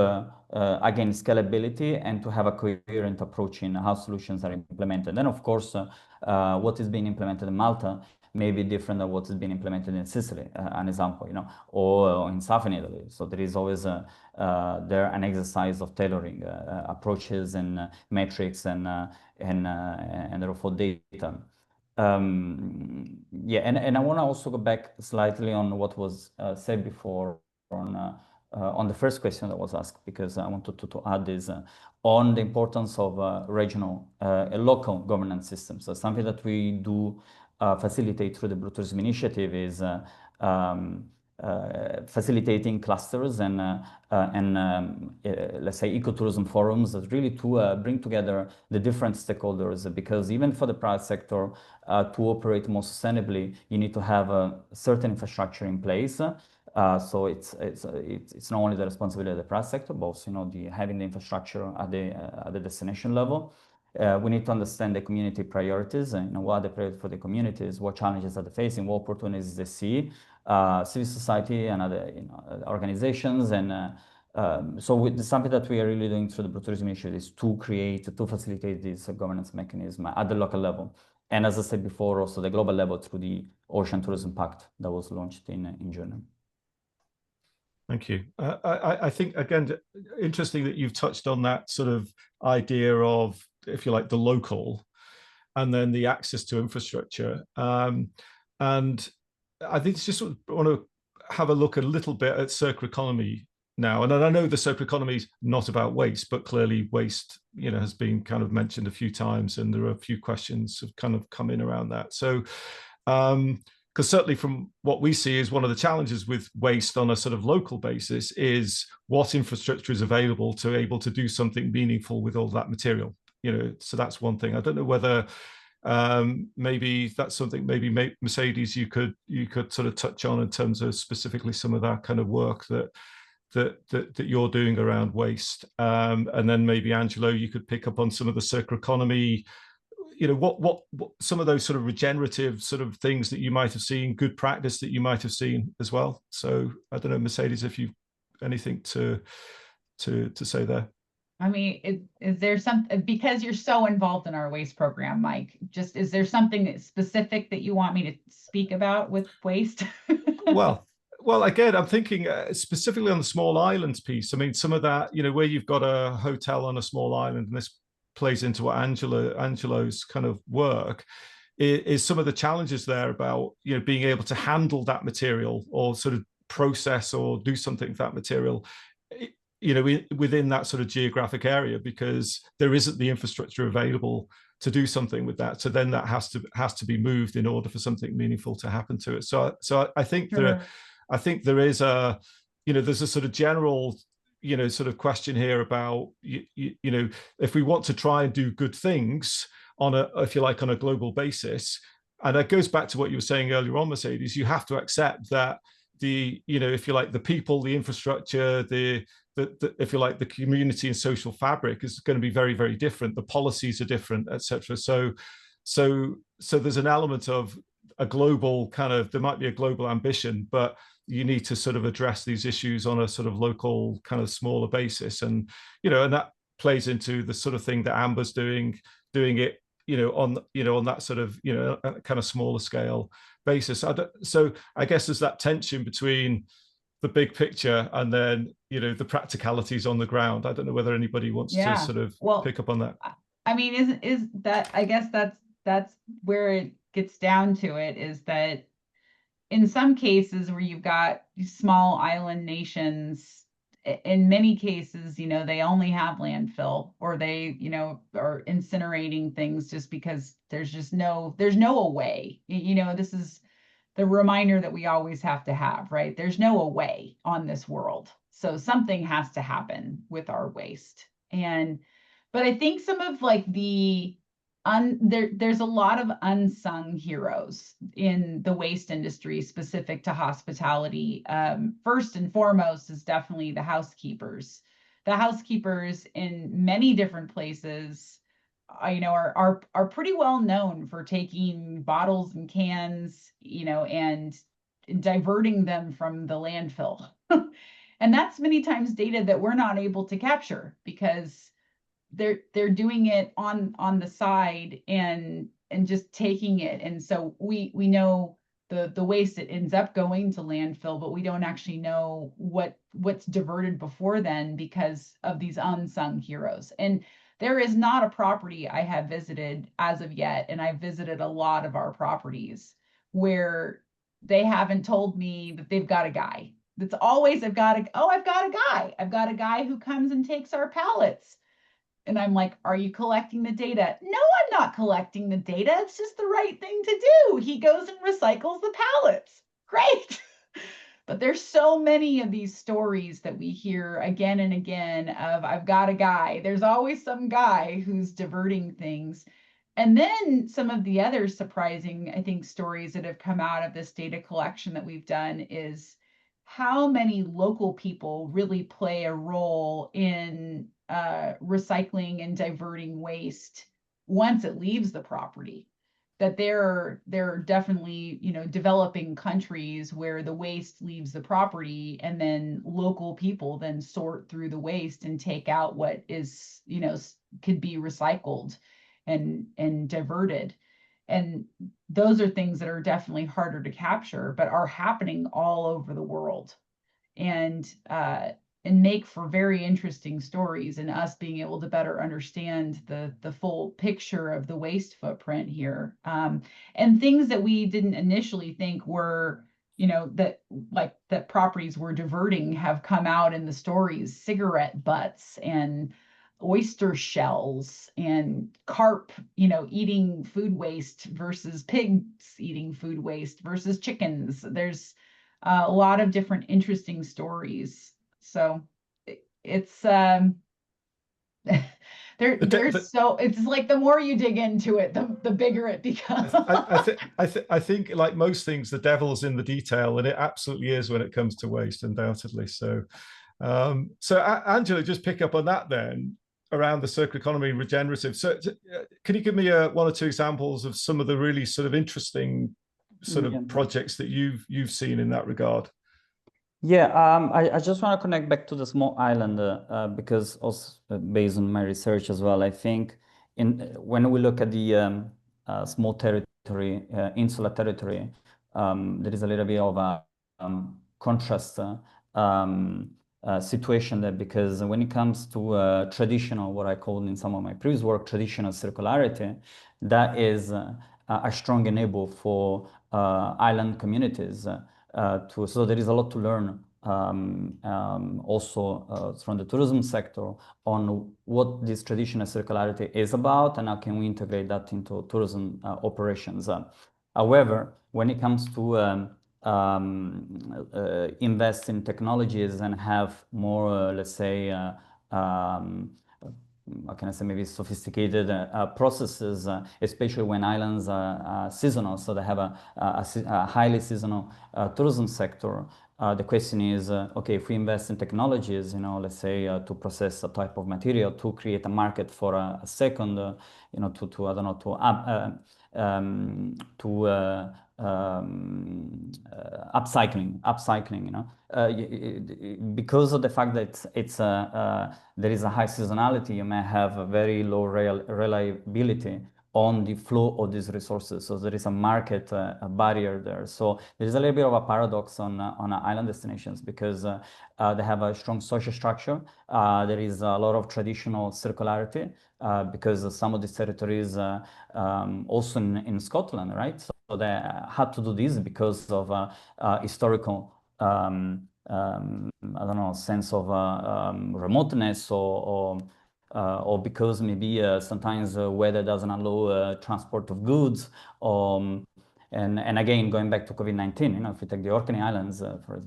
again, scalability and to have a coherent approach in how solutions are implemented. And of course, what is being implemented in Malta may be different than what is being implemented in Sicily, an example, or in Southern Italy. So there is always there an exercise of tailoring approaches and metrics and therefore data. And I want to also go back slightly on what was said before on the first question that was asked, because I wanted to add this on the importance of regional local governance systems. So something that we do facilitate through the Blue Tourism Initiative is facilitating clusters and let's say ecotourism forums that really to bring together the different stakeholders, because even for the private sector to operate more sustainably, you need to have a certain infrastructure in place. So it's not only the responsibility of the private sector, but also having the infrastructure at the destination level. We need to understand the community priorities and what are the priorities for the communities, what challenges are they facing, what opportunities they see, civil society and other organizations. And so something that we are really doing through the Blue Tourism Initiative is to facilitate this governance mechanism at the local level. And as I said before, also the global level through the Ocean Tourism Pact that was launched in June. Thank you. I think, again, interesting that you've touched on that sort of idea of, if you like, the local and then the access to infrastructure. And I think it's just want to have a look a little bit at circular economy now. And I know the circular economy is not about waste, but clearly waste, has been kind of mentioned a few times, and there are a few questions have kind of come in around that. So, because certainly from what we see is one of the challenges with waste on a sort of local basis is what infrastructure is available to able to do something meaningful with all that material. So that's one thing. I don't know whether Maybe that's something maybe Mercedes you could sort of touch on in terms of specifically some of that kind of work that you're doing around waste. And then maybe Angelo, you could pick up on some of the circular economy, what some of those sort of regenerative sort of things that you might have seen, good practice that you might have seen as well. So I don't know, Mercedes, if you've anything to say there. I mean, is there something, because you're so involved in our waste program, Mike, just, is there something specific that you want me to speak about with waste? Well, again, I'm thinking specifically on the small islands piece. I mean, some of that, where you've got a hotel on a small island, and this plays into what Angelo's kind of work, is some of the challenges there about, being able to handle that material or sort of process or do something with that material, within that sort of geographic area, because there isn't the infrastructure available to do something with that. So then that has to be moved in order for something meaningful to happen to it. So I think there is a, there's a sort of general, sort of question here about, if we want to try and do good things on a, if you like, on a global basis, and that goes back to what you were saying earlier on, Mercedes, you have to accept that the, if you like, the people, the infrastructure, the if you like, the community and social fabric is going to be very, very different. The policies are different, etc. So there's an element of a global kind of, there might be a global ambition, but you need to sort of address these issues on a sort of local kind of smaller basis. And, and that plays into the sort of thing that Amber's doing it, on that sort of, kind of smaller scale basis. So I guess there's that tension between the big picture and then, the practicalities on the ground. I don't know whether anybody wants to sort of pick up on that. I mean, is that, I guess that's where it gets down to it, is that in some cases where you've got these small island nations, in many cases, they only have landfill, or they, are incinerating things just because there's no way. This is the reminder that we always have to have, right? There's no away on this world. So something has to happen with our waste. But I think some of like there's a lot of unsung heroes in the waste industry specific to hospitality. First and foremost is definitely the housekeepers. The housekeepers in many different places, are pretty well known for taking bottles and cans, and diverting them from the landfill. And that's many times data that we're not able to capture because they're doing it on the side and just taking it. And so we know the waste that ends up going to landfill, but we don't actually know what's diverted before then because of these unsung heroes. And there is not a property I have visited as of yet, and I've visited a lot of our properties, where they haven't told me that they've got a guy. It's always, I've got a guy who comes and takes our pallets. And I'm like, are you collecting the data? No, I'm not collecting the data. It's just the right thing to do. He goes and recycles the pallets. Great. But there's so many of these stories that we hear again and again of, I've got a guy. There's always some guy who's diverting things. And then some of the other surprising, I think, stories that have come out of this data collection that we've done is how many local people really play a role in recycling and diverting waste once it leaves the property. That there are definitely, developing countries where the waste leaves the property, and then local people then sort through the waste and take out what is, could be recycled and diverted. And those are things that are definitely harder to capture, but are happening all over the world, and make for very interesting stories, and us being able to better understand the full picture of the waste footprint here. And things that we didn't initially think were, that properties were diverting have come out in the stories: cigarette butts and oyster shells and carp, eating food waste versus pigs eating food waste versus chickens. There's a lot of different interesting stories. So it's so it's like the more you dig into it, the bigger it becomes. I think like most things, the devil's in the detail, and it absolutely is when it comes to waste, undoubtedly. So, Angelo, just pick up on that then around the circular economy, regenerative. So, can you give me one or two examples of some of the really sort of interesting sort of projects that you've seen in that regard? Yeah, I just want to connect back to the small island because also based on my research as well, I think when we look at the small territory, insular territory, there is a little bit of a contrast situation there, because when it comes to traditional, what I called in some of my previous work, traditional circularity, that is a strong enabler for island communities. So there is a lot to learn also from the tourism sector on what this traditional circularity is about and how can we integrate that into tourism operations. However, when it comes to invest in technologies and have more, let's say, how can I say, maybe sophisticated processes, especially when islands are seasonal, so they have a highly seasonal tourism sector. The question is, okay, if we invest in technologies, let's say to process a type of material, to create a market for a second, to I don't know, to upcycling, because of the fact that there is a high seasonality, you may have a very low reliability on the flow of these resources. So there is a market barrier there. So there is a little bit of a paradox on island destinations, because they have a strong social structure. There is a lot of traditional circularity, because some of these territories, also in Scotland, right? So they had to do this because of historical, I don't know, sense of remoteness, or because maybe sometimes weather doesn't allow transport of goods. And again, going back to COVID-19, if we take the Orkney Islands, for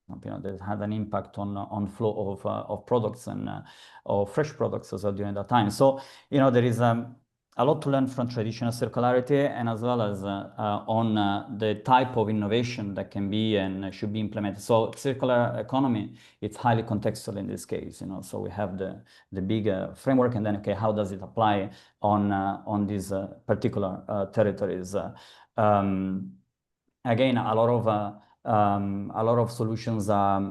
example, that had an impact on flow of products and or fresh products as well during that time. So there is a lot to learn from traditional circularity, and as well as on the type of innovation that can be and should be implemented. So circular economy, it's highly contextual in this case. So we have the big framework, and then okay, how does it apply on these particular territories? Again, a lot of solutions are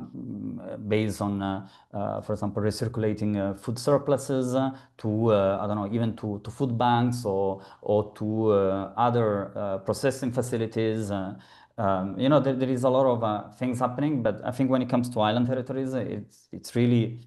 based on, for example, recirculating food surpluses to, I don't know, even to food banks or to other processing facilities. There is a lot of things happening, but I think when it comes to island territories, it's really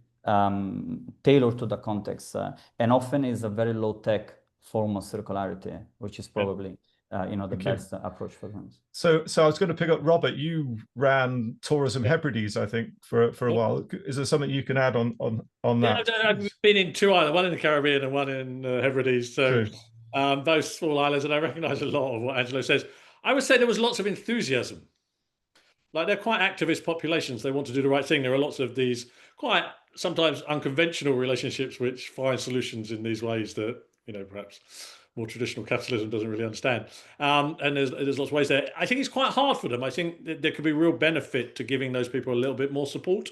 tailored to the context, and often is a very low-tech form of circularity, which is probably the best approach for them. So I was going to pick up, Robert, you ran Tourism Hebrides, I think, for a while. Is there something you can add on that? Yeah, I've been in two islands, one in the Caribbean and one in Hebrides. So both small islands, and I recognize a lot of what Angelo says. I would say there was lots of enthusiasm. Like, they're quite activist populations. They want to do the right thing. There are lots of these quite sometimes unconventional relationships which find solutions in these ways that, perhaps more traditional capitalism doesn't really understand. And there's lots of ways there. I think it's quite hard for them. I think that there could be real benefit to giving those people a little bit more support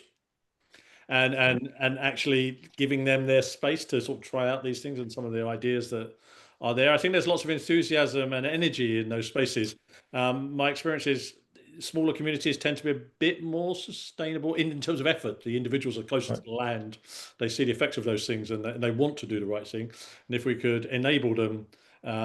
and actually giving them their space to sort of try out these things and some of the ideas that are there. I think there's lots of enthusiasm and energy in those spaces. My experience is smaller communities tend to be a bit more sustainable in terms of effort. The individuals are closer to the land. They see the effects of those things, and they want to do the right thing. And if we could enable them,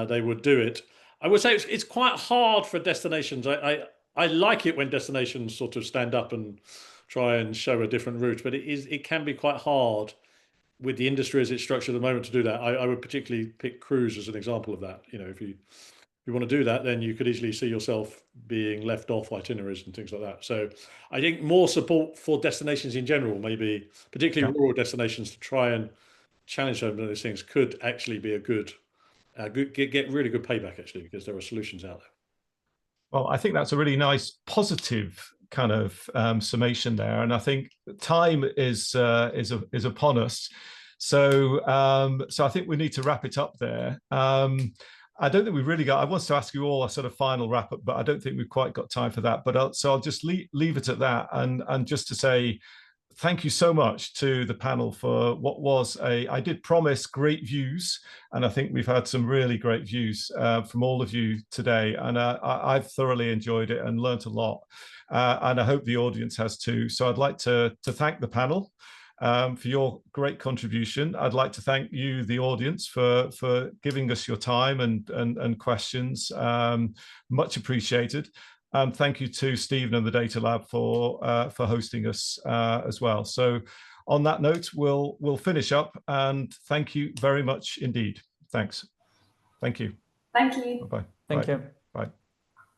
they would do it. I would say it's quite hard for destinations. I like it when destinations sort of stand up and try and show a different route, but it can be quite hard with the industry as it's structured at the moment to do that. I would particularly pick cruise as an example of that. If you want to do that, then you could easily see yourself being left off itineraries and things like that. So I think more support for destinations in general, maybe particularly rural destinations, to try and challenge some of those things could actually be a good get really good payback, actually, because there are solutions out there. Well, I think that's a really nice positive kind of summation there, and I think time is upon us. So so I think we need to wrap it up there. I don't think we've really got, I want to ask you all a sort of final wrap up, but I don't think we've quite got time for that. But so I'll just leave it at that, and just to say thank you so much to the panel for what was I did promise great views, and I think we've had some really great views from all of you today, and I've thoroughly enjoyed it and learnt a lot, and I hope the audience has too. So I'd like to thank the panel for your great contribution. I'd like to thank you, the audience, for giving us your time and questions. Much appreciated. Thank you to Stephen and the Data Lab for hosting us as well. So on that note, we'll finish up, and thank you very much indeed. Thanks. Thank you. Thank you. Bye-bye. Thank you. Bye.